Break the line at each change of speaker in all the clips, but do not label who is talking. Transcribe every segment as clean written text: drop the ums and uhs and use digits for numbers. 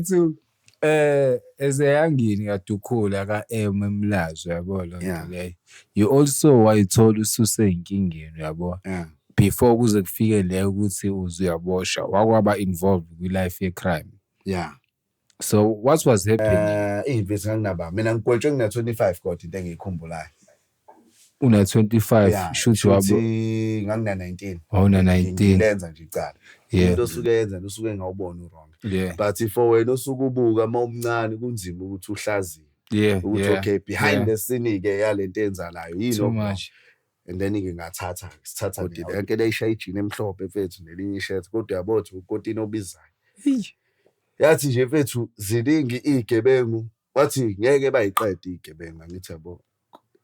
So, ezeyangini kade ukhula ka-M eMlazo yabo lonto leyo. You also wayithola ususey'nkingeni yabo. Before kuze kufike le ukuthi uyaboshwa wakwaba involved kwi-life ye-crime. So what was happening?
Iy'mfihlo enginginaba mina ngigwetshwe ngina-25 kodwa into engiyikhumbulayo.
Una-25 shuthi
ngangina-19.
Una-19.
Ngilenza nje icala. Into osuke yenza usuke ngawubona wrong. But for wena osuke ubuka uma umncane kunzima ukuthi uhlaziye. Ukuthi okay behind the scene ke yalento enzalayo yini
too much.
And then-ke sithatha yonke le ishaya ijini emhlophe mfethu nelinye ishirt kodwa yabothi ukotini obizayo. Yathi nje mfethu ziningi iy'gebengu wathi ngeke bayiqede iy'gebengu angithi yabo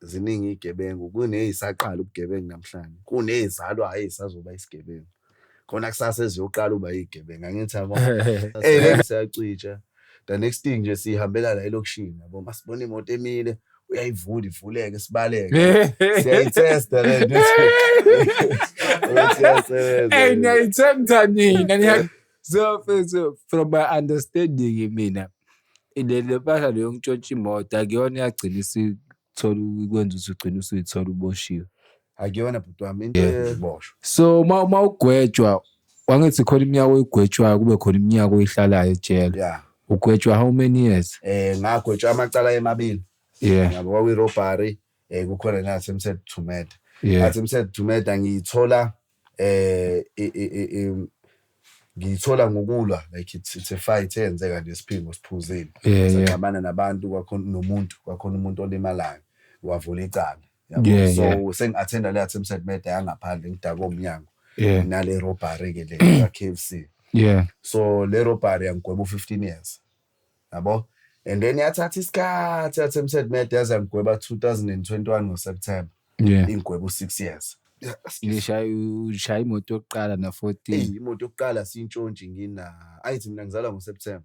ziningi iy'gebengu kuney'saqala ubugebengu namhlanje kuney'zalwayo ey'sazoba isigebengu khona kusasa eziyoqala uba iy'gebengu angithi yabo siyacwitsha. The next thing nje sihambela la elokishini yabo masibona imoto emile uyayivula ivuleke sibaleke siyayitesta le
hey ngiyayithemba nina. So from my understanding mina le mpahla leyo ngitshontsha imoto akuyona yagcina isithola ukwenza ukuthi ugcine usuyithola uboshiwe.
Akuyona bhuti wami into yeboshwa.
So uma ugwetshwa wangithi khona iminyaka oyigwetshwayo kube khona iminyaka oyihlalayo ejele. Ugwetshwa how many years?
Ngagwetshwa amacala emabili. Yabo kwakuyi-robbery kukhona na-attempted to murder. Attempted to murder ngiyithola ngiyithola ngokulwa like it's a fight eyenzeka nje siphingo siphuzile. Saxabana nabantu kwakhona umuntu olimalayo wavula icala. So sengi-attenda le attempted murder yangaphandle ngidake omnyango. Nale robbery ke le ka-KFC. So le robbery yangigweba u-15 years. Yabo? And then yathatha isikhathi attempted murder yaze yangigweba 2021 ngoSeptember. Ingigweba u-6 years.
Ushaya imoto yokuqala na-14.
Imoto yokuqala siyintshontshe ayithi mina ngizalwa ngoSeptember.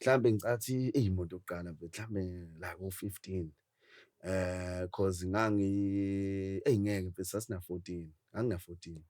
Mhlambe ngicathi imoto yokuqala mhlambe la ku-15. Cause ngeke mfethu sasina 14. Angina 14.